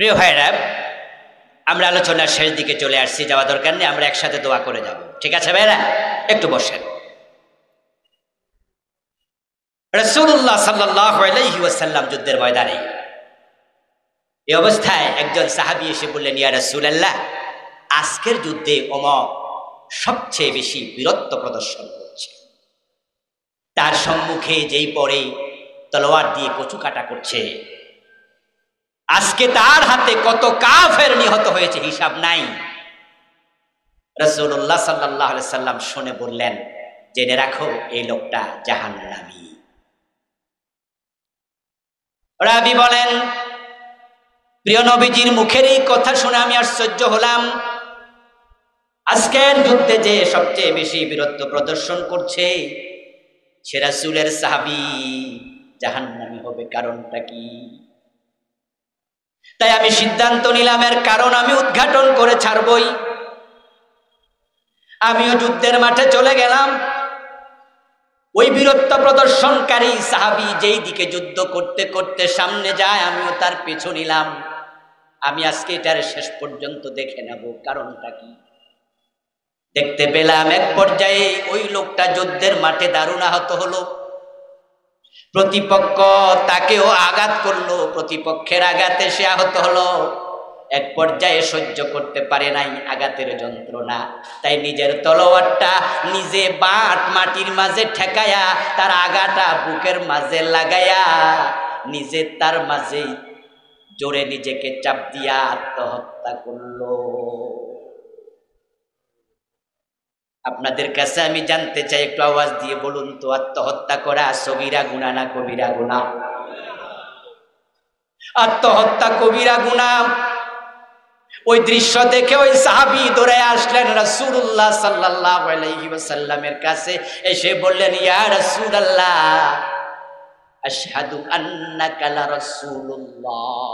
প্রিয় ভাইয়েরা, আমরা আলোচনার শেষ দিকে চলে আসছি, যাওয়া দরকার নেই, আমরা একসাথে দোয়া করে যাব, ঠিক আছে ভাইরা? একটু বসেন। রাসূলুল্লাহ সাল্লাল্লাহু আলাইহি ওয়াসাল্লাম যুদ্ধের ময়দানে, এই অবস্থায় একজন সাহাবী এসে বললেন, ইয়া রাসূলুল্লাহ, আজকের যুদ্ধে ওমর সবচেয়ে বেশি বীরত্ব প্রদর্শন করছে। তার সম্মুখে যেই পরে তলোয়ার দিয়ে কচু কাটা করছে, আজকে তার হাতে কত কাফের নিহত হয়েছে হিসাব নাই। রাসূলুল্লাহ সাল্লাল্লাহু আলাইহি সাল্লাম শুনে বললেন, জেনে রাখো এই লোকটা জাহান্নামী। রাবী বলেন, প্রিয় নবীজির মুখের এই কথা শুনে আমি আশ্চর্য হলাম। আজকের যুদ্ধে যে সবচেয়ে বেশি বীরত্ব প্রদর্শন করছে সে রাসূলের সাহাবী, জাহান্নামী হবে কারণটা কি? তাই আমি সিদ্ধান্ত নিলাম, এর কারণ আমি উদ্ঘাটন করে ছাড়বই। আমিও যুদ্ধের মাঠে চলে গেলাম। ওই বীরত্ব প্রদর্শনকারী সাহাবী যেই দিকে যুদ্ধ করতে করতে সামনে যায়, আমিও তার পিছু নিলাম। আমি আজকে এটার শেষ পর্যন্ত দেখে নেব কারণটা কি। দেখতে পেলাম এক পর্যায়ে ওই লোকটা যুদ্ধের মাঠে দারুণ আহত হলো। প্রতিপক্ষ তাকেও আঘাত করলো, প্রতিপক্ষের আঘাতে সে আহত হলো। এক পর্যায়ে সহ্য করতে পারে নাই আঘাতের যন্ত্রণা, তাই নিজের তলোয়ারটা নিজে বাট মাটির মাঝে ঠেকায়া তার আঘাটা বুকের মাঝে লাগায়া নিজে তার মাঝে জোরে নিজেকে চাপ দিয়া আত্মহত্যা করলো। আপনাদের কাছে আমি জানতে চাই, একটু আওয়াজ দিয়ে বলুন তো, আত্মহত্যা করা সগীরা গুনাহ না কবিরা গুনাহ? আত্মহত্যা কবিরা গুনাহ। ওই দৃশ্য দেখে ওই সাহাবী দৌড়ে আসলেন রাসূলুল্লাহ সাল্লাল্লাহু আলাইহি ওয়াসাল্লামের কাছে, এসে বললেন, ইয়া রাসূলুল্লাহ, আশহাদু আন্নাকা লা রাসূলুল্লাহ,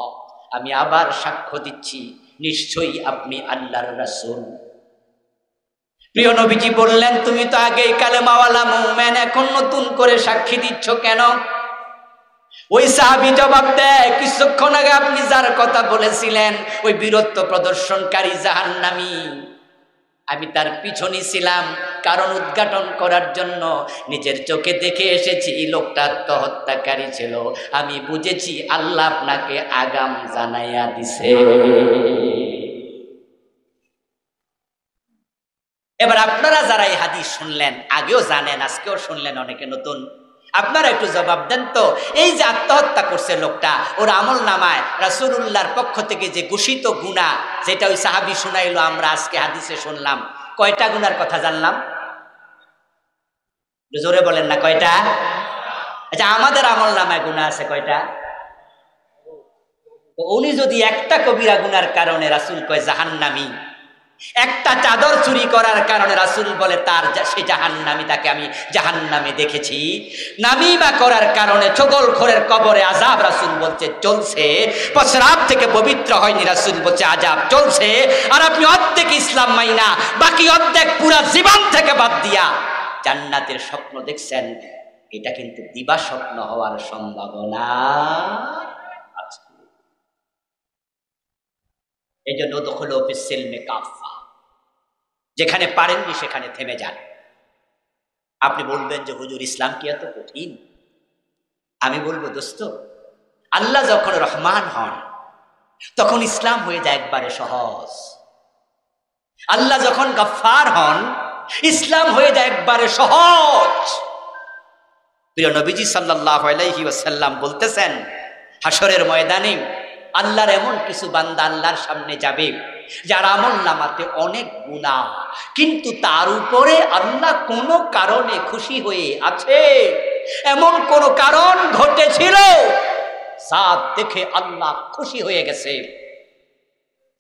আমি আবার সাক্ষ্য দিচ্ছি নিশ্চয়ই আপনি আল্লাহর রাসূল। প্রিয় নবীজি বললেন, তুমি তো আগেই কালেমাওয়ালা মুমিন, এখন নতুন করে সাক্ষী দিচ্ছ কেন? ওই সাহাবী জবাব দেয়, কিছুক্ষণ আগে আপনি যার কথা বলেছিলেন ওই বীরত্ব প্রদর্শনকারী জাহান্নামী, আমি তার পিছনে ছিলাম কারণ উদ্ঘাটন করার জন্য। নিজের চোখে দেখে এসেছি লোকটা আত্মহত্যাকারী ছিল। আমি বুঝেছি আল্লাহ আপনাকে আগাম জানাইয়া দিছে। এবার আপনারা যারা এই হাদিস শুনলেন, আগেও জানেন, আজকেও শুনলেন, অনেকে নতুন, আপনারা একটু জবাব দেন তো, এই যে আত্মহত্যা করছে লোকটা, ওর আমল নামায় রাসূলুল্লাহর পক্ষ থেকে যে ঘোষিত গুনাহ, যেটা ওই সাহাবী শুনাইলো, আমরা আজকে হাদিসে শুনলাম, কয়টা গুনার কথা জানলাম? জোরে বলেন না, কয়টা? আচ্ছা, আমাদের আমল নামায় গুনাহ আছে কয়টা? তো উনি যদি একটা কবিরা গুনার কারণে রাসূল কয় জাহান্নামী, একটা চাদর চুরি করার কারণে রাসূল বলে তার সে জাহান্নামী, তাকে আমি জাহান্নামে দেখেছি, নামিমা করার কারণে চগলখোরের কবরে আযাব রাসূল বলছে চলছে, প্রস্রাব থেকে পবিত্র হয়নি রাসূল বলছে আযাব চলছে, আর আপনি অর্ধেক ইসলাম মাইনা বাকি অর্ধেক পুরা জীবন থেকে বাদ দিয়া জান্নাতের স্বপ্ন দেখছেন, এটা কিন্তু দিবা স্বপ্ন হওয়ার সম্ভাবনা আছে। এই জন্য দখলো ফিসসিলমে কাফা, যেখানে পারেননি সেখানে থেমে যান। আপনি বলবেন যে হুজুর ইসলাম কি এত কঠিন? আমি বলবো দোস্ত, আল্লাহ যখন রহমান হন তখন ইসলাম হয়ে যায় একবারে সহজ। আল্লাহ যখন গফফার হন ইসলাম হয়ে যায় একবারে সহজ। প্রিয় নবীজি সাল্লাল্লাহু আলাইহি ওয়াসাল্লাম বলতেছেন, হাসরের ময়দানে আল্লাহর এমন কিছু বান্দা আল্লাহর সামনে যাবে যার আমল নামাতে অনেক গুনাহ, কিন্তু তার উপরে আল্লাহ কোনো কারণে খুশি হয়ে আছে, এমন কোন কারণ ঘটেছিল সাত দেখে আল্লাহ খুশি হয়ে গেছে।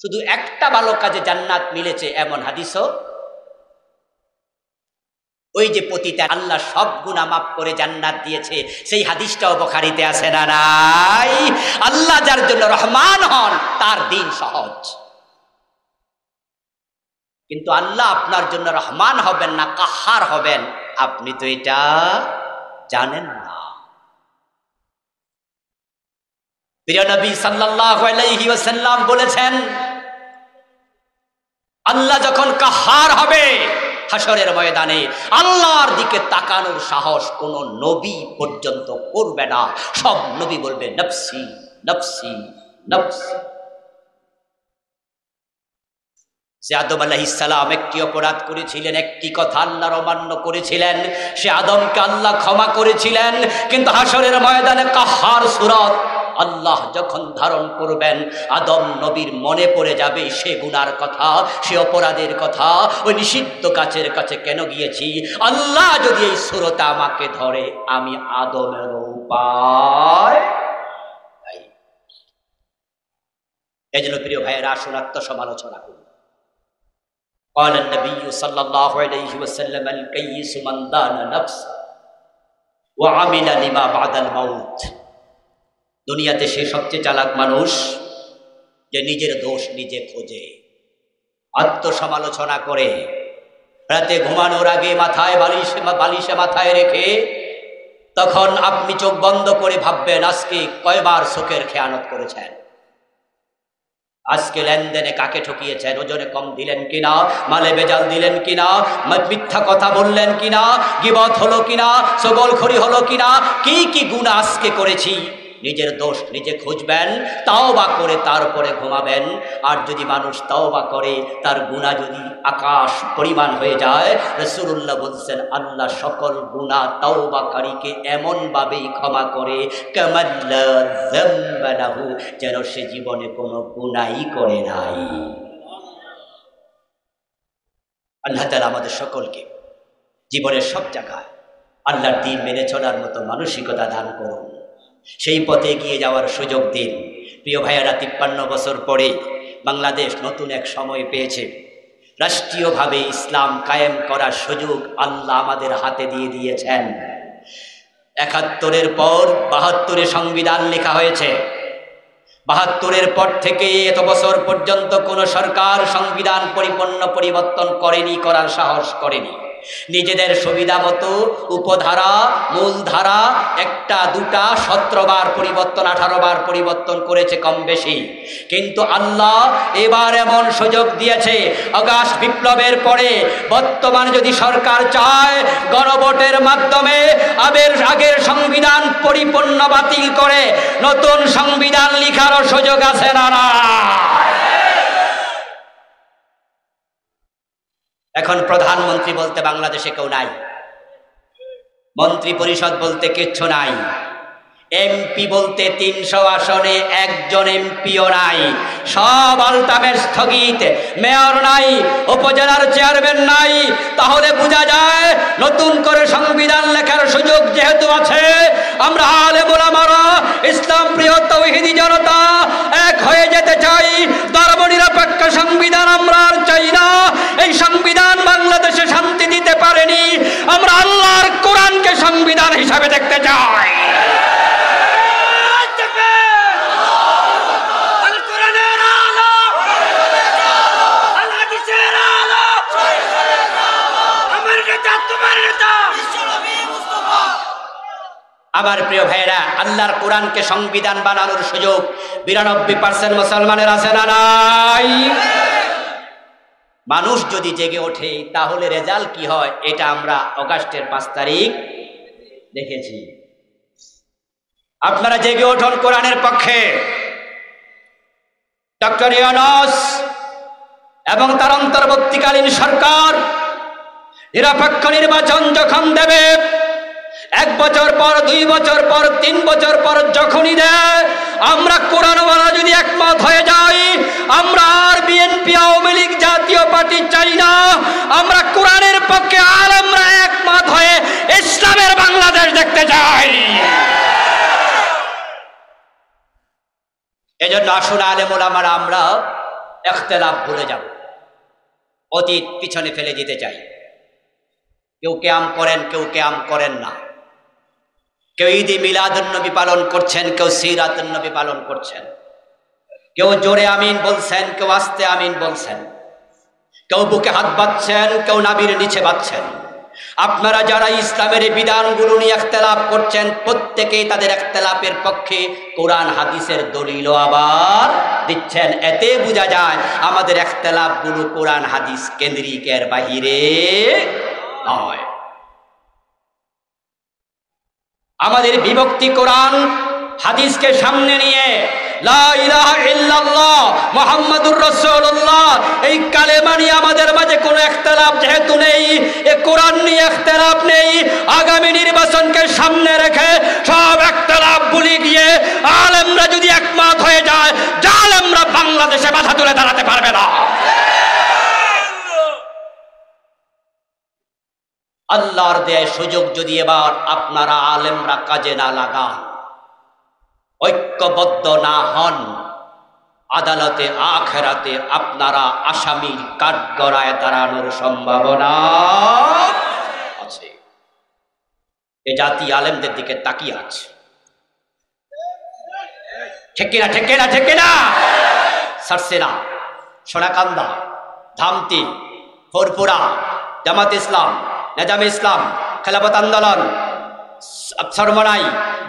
শুধু একটা ভালো কাজে জান্নাত মিলেছে এমন হাদিসও, ওই যে পতিতা আল্লাহ সব গুনাহ মাফ করে জান্নাত দিয়েছে, সেই হাদিসটাও বুখারীতে আছে না নাই? আল্লাহ যার জন্য রহমান হন তার দিন সহজ, কিন্তু আল্লাহ আপনার জন্য রহমান হবেন না কাহার হবেন, আপনি তো এটা জানেন না। প্রিয় নবী সাল্লাল্লাহু আলাইহি ওয়াসাল্লাম বলেছেন, আল্লাহ যখন কাহার হবে হাসরের ময়দানে, আল্লাহর দিকে তাকানোর সাহস কোন নবী পর্যন্ত করবে না। সব নবী বলবে নফসি নফসি নফসি। সে আদম আলাইহিস সালাম একটি অপরাধ করেছিলেন, একটি কথা আল্লাহর অমান্য করেছিলেন, সে আদমকে আল্লাহ ক্ষমা করেছিলেন। কিন্তু হাসরের ময়দানে কাহার সূরত আল্লাহ যখন ধারণ করবেন, আদম নবীর মনে পড়ে যাবে সে গুনার কথা, সে অপরাধের কথা, ওই নিষিদ্ধ গাছের কাছে কেন গিয়েছি। আল্লাহ যদি এই সূরতে আমাকে ধরে, আমি আদমের উপায়। এই জন্য প্রিয় ভাইয়েরা, আসুন আত্মসমালোচনা করুন। قال النبي صلى الله عليه وسلم الكيس من دان نفس وعمل لما بعد الموت। দুনিয়াতে সে সবচেয়ে চালাক মানুষ যে নিজের দোষ নিজে খোঁজে, আত্মসমালোচনা করে, রাতে ঘুমানোর আগে মাথায় বালিশে মাথায় রেখে তখন আপনি চোখ বন্ধ করে ভাববেন আজকে কয়বার চোখের খেয়ানত করেছেন, আজকে লেনদেনে কাকে ঠকিয়েছেন, ওজনে কম দিলেন কিনা, মালে বেজাল দিলেন কিনা, মিথ্যা কথা বললেন কিনা, গীবত হলো কিনা, চগলখড়ি হলো কিনা, কি কি গুনাহ আজকে করেছি। নিজের দোষ নিজে খুঁজবেন, তাওবা করে তারপরে ঘুমাবেন। আর যদি মানুষ তাওবা করে, তার গুনাহ যদি আকাশ পরিমাণ হয়ে যায়, রাসূলুল্লাহ বলছেন আল্লাহ সকল গুনাহ তাওবাকারীকে এমনভাবেই ক্ষমা করে কামাল্লা যামবা লাহু, যেন সে জীবনে কোনো গুনাহই করে নাই। আল্লাহ তাআলা আমাদের সকলকে জীবনের সব জায়গায় আল্লাহর দ্বীন মেনে চলার মতো মানসিকতা দান করুন, সেই পথে এগিয়ে যাওয়ার সুযোগ দিন। প্রিয় ভাইয়েরা, 53 বছর পরে বাংলাদেশ নতুন এক সময় পেয়েছে। রাষ্ট্রীয়ভাবে ইসলাম কায়েম করার সুযোগ আল্লাহ আমাদের হাতে দিয়ে দিয়েছেন। 71-এর পর 72-এ সংবিধান লেখা হয়েছে। 72-এর পর থেকে এত বছর পর্যন্ত কোন সরকার সংবিধান পরিপূর্ণ পরিবর্তন করেনি, করার সাহস করেনি। নিজেদের সুবিধা মতো উপধারা, মূলধারা 1টা 2টা 17 বার পরিবর্তন, 18 বার পরিবর্তন করেছে কম বেশি। কিন্তু আল্লাহ এবার এমন সুযোগ দিয়েছে, আগস্ট বিপ্লবের পরে বর্তমানে যদি সরকার চায় গণভোটের মাধ্যমে আগের সংবিধান পরিপূর্ণ বাতিল করে নতুন সংবিধান লেখারও সুযোগ আছে না? এখন প্রধানমন্ত্রী বলতে বাংলাদেশে কেউ নাই, মন্ত্রী পরিষদ বলতে কিচ্ছু নাই, এমপি বলতে 300 আসনে একজন এমপিও নাই, সব আলতামের স্থগিত, মেয়র নাই, উপজেলার চেয়ারম্যান নাই। তাহলে বোঝা যায় নতুন করে সংবিধান লেখার সুযোগ যেহেতু আছে, আমরা আলেম ওলামারা, ইসলাম প্রিয় তাওহীদি জনতা এক হয়ে যেতে চাই। ধর্মনিরপেক্ষ সংবিধান আমরা আর চাই না। এই সংবিধান বাংলাদেশে শান্তি দিতে পারেনি, আমরা আল্লাহর কোরআনকে সংবিধান হিসাবে দেখতে চাই। আমার প্রিয় ভাইরা, আল্লাহর কোরআনকে সংবিধান বানানোর সুযোগ 92% মুসলমানের আছে না নাই? মানুষ যদি জেগে ওঠে তাহলে রেজাল্ট কি হয় এটা আমরা আগস্টের 5 তারিখ দেখেছি। আপনারা জেগে ওঠুন কোরআনের পক্ষে। ডক্টর ইউনূস এবং তার অন্তর্বর্তীকালীন সরকার নিরপেক্ষ নির্বাচন যখন দেবে, 1 বছর পর, 2 বছর পর, 3 বছর পর যখনই দেয়, আমরা কোরআনওয়ালা যদি একমত হয়ে যাই, আমরা আর বিএনপি, আওয়ামী লীগ, জাতীয় পার্টি চাই না। আমরা কোরআনের পক্ষে আলেমরা একমত হয়ে ইসলামের বাংলাদেশ দেখতে চাই। এজন্য আসুন আলেম ওলামারা আমরা ইখতিলাফ ভুলে যাব, অতীত পিছনে ফেলে দিতে চাই। কেউ কিয়াম করেন, কেউ কিয়াম করেন না। কেউ ঈদে মিলাদুন নবী পালন করছেন, কেউ সিরাতুন নবী পালন করছেন। কেউ জোরে আমিন বলছেন, কেউ আস্তে আমিন বলছেন। কেউ বুকে হাত বাঁধছেন, কেউ নাভির নিচে বাঁধছেন। আপনারা যারা ইসলামের বিধানগুলো নিয়ে ইখতিলাফ করছেন, প্রত্যেকেই তাদের ইখতিলাফের পক্ষে কোরআন হাদিসের দলিলও আবার দিচ্ছেন। এতে বোঝা যায় আমাদের ইখতিলাফগুলো কোরআন হাদিস কেন্দ্রিকের বাহিরে নয়। আমাদের বিভক্তি কোরআন হাদিসকে সামনে নিয়ে লা ইলাহা ইল্লাল্লাহ মুহাম্মাদুর রাসূলুল্লাহ এই কালেমা নিয়ে আমাদের মাঝে কোনো ইখতিলাফ যেহেতু নেই, এই কোরআন নিয়ে ইখতিলাফ নেই, আগামী নির্বাচনকে সামনে রেখে সব ইখতিলাফ ভুলে গিয়ে আলেমরা যদি একমত হয়ে যায়, জালেমরা বাংলাদেশে মাথা তুলে দাঁড়াতে পারবে না। আল্লাহর দেয় সুযোগ যদি এবার আপনারা আলেমরা কাজে না লাগান, ঐক্যবদ্ধ না হন, আদালতে আখেরাতে আপনারা আসামির কাঠগড়ায় দাঁড়ানোর সম্ভাবনা আছে। এ জাতি আলেমদের দিকে তাকিয়ে আছে। ঠিক কিনা, ঠিক কিনা, ঠিক কিনা? সারসেনা, সোনাকান্দা, ধামতি, ফোরপুরা, জামাত ইসলাম, নেজামে ইসলাম, খেলাফত আন্দোলন, সরমনাই,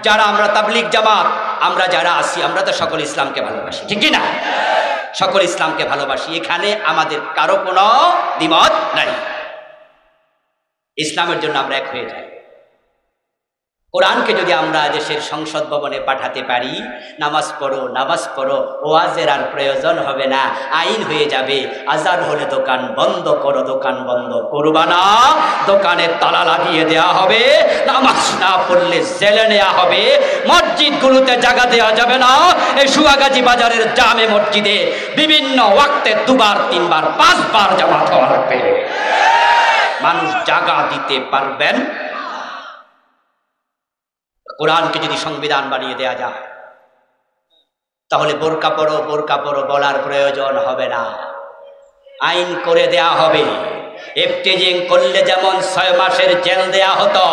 যারা আমরা তাবলিগ জামাত, আমরা যারা আছি, আমরা তো সকল ইসলামকে ভালোবাসি, ঠিক না? সকল ইসলামকে ভালোবাসি, এখানে আমাদের কারো কোনো দ্বিমত নাই। ইসলামের জন্য আমরা এক হয়ে যাই। কোরআনকে যদি আমরা দেশের সংসদ ভবনে পাঠাতে পারি, নামাজ পড়ো, নামাজ পড়ো, ওয়াজের আর প্রয়োজন হবে না, আইন হয়ে যাবে। আজান হলে দোকান বন্ধ করো, দোকান বন্ধ করবা না, দোকানে তালা লাগিয়ে দেওয়া হবে, নামাজ না পড়লে জেলে নেওয়া হবে, মসজিদগুলোতে জায়গা দেওয়া যাবে না। এই সুয়াগাজী বাজারের জামে মসজিদে বিভিন্ন ওয়াক্তে 2 বার 3 বার 5 বার জামাত হওয়া লাগবে। মানুষ জায়গা দিতে পারবেন। কোরআনকে যদি সংবিধান বানিয়ে দেয়া যায়, তাহলে বোরকা পরো, বোরকা পরো বলার প্রয়োজন হবে না, আইন করে দেয়া হবে। ইফতিজিং করলে যেমন 6 মাসের জেল দেয়া হতো,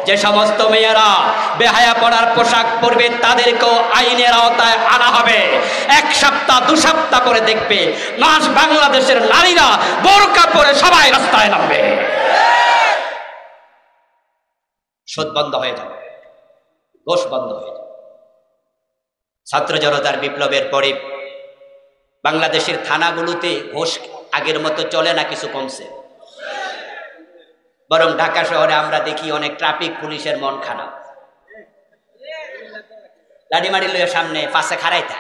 যে সমস্ত মেয়েরা বেহায়া পড়ার পোশাক পরবে তাদেরকেও আইনের আওতায় আনা হবে। 1 সপ্তাহ 2 সপ্তাহ করে দেখবে বাংলাদেশের নারীরা বোরকা পরে সবাই রাস্তায় নামবে, সুদ বন্ধ হয়ে যাবে, ঘোষ বন্ধ হয়ে যাবে। ছাত্র জনতার বিপ্লবের পরে বাংলাদেশের থানাগুলোতে ঘোষ আগের মতো চলে না, কিছু কমছে। বরং ঢাকা শহরে আমরা দেখি অনেক ট্রাফিক পুলিশের মন খারাপ, লাঠিমারি লইয়া সামনে পাশে খাড়াইতে।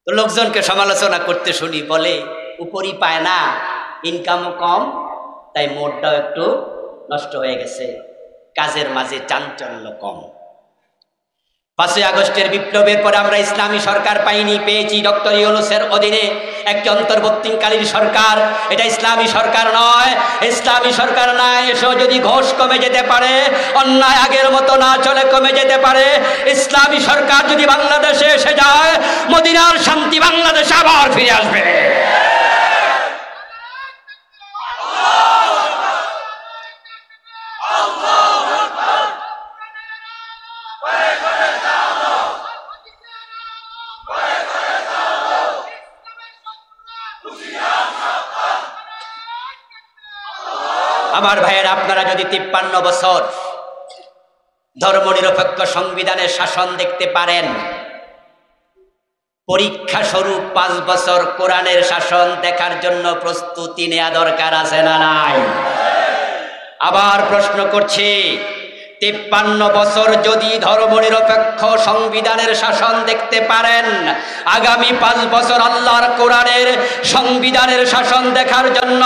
তো লোকজনকে সমালোচনা করতে শুনি, বলে উপরই পায় না, ইনকামও কম, তাই মোড়টাও একটু নষ্ট হয়ে গেছে, কাজের মাঝে চাঞ্চল্য কম। 5ই আগস্টের বিপ্লবের পরে আমরা ইসলামী সরকার পাইনি, পেয়েছি ডক্টর ইউনূসের অধীনে একটি অন্তর্বর্তীকালীন সরকার। এটা ইসলামী সরকার নয়, ইসলামী সরকার না এসেও যদি ঘোষ কমে যেতে পারে, অন্যায় আগের মতো না চলে কমে যেতে পারে, ইসলামী সরকার যদি বাংলাদেশে এসে যায়, মদিনার শান্তি বাংলাদেশে আবার ফিরে আসবে। আমার ভাইয়ের, আপনারা যদি 53 বছর ধর্মনিরপেক্ষ সংবিধানের শাসন দেখতে পারেন, পরীক্ষা স্বরূপ 5 বছর কোরআনের শাসন দেখার জন্য প্রস্তুতি নেওয়া দরকার আছে না নাই? আবার প্রশ্ন করছি, 53 বছর যদি ধর্মনিরপেক্ষ সংবিধানের শাসন দেখতে পারেন, আগামী 5 বছর আল্লাহর কোরআনের সংবিধানের শাসন দেখার জন্য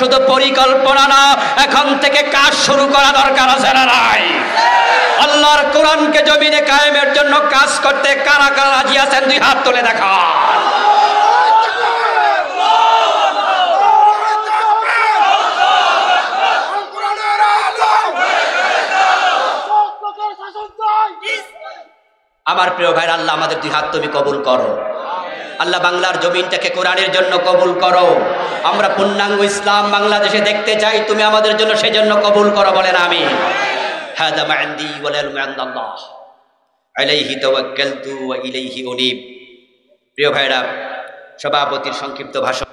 শুধু পরিকল্পনা না, এখন থেকে কাজ শুরু করা দরকার আছে না নাই? আল্লাহর কোরআনকে জমিনে কায়েমের জন্য কাজ করতে কারা কারা রাজি আছেন? 2 হাত তুলে দেখান। আমার প্রিয় ভাইরা, আল্লাহ আমাদের 2 হাত তুমি কবুল করো। আল্লাহ বাংলার জমিনটাকে কোরআনের জন্য কবুল করো। আমরা পূর্ণাঙ্গ ইসলাম বাংলাদেশে দেখতে চাই, তুমি আমাদের জন্য সেজন্য কবুল করো, বলেন আমিন। হাদা মা ইনদি ওয়াল ইলমু ইনদাল্লাহ আলাইহি তাওয়াক্কালতু ওয়া ইলাইহি উনীব। প্রিয় ভাইরা, সভাপতির সংক্ষিপ্ত ভাষণ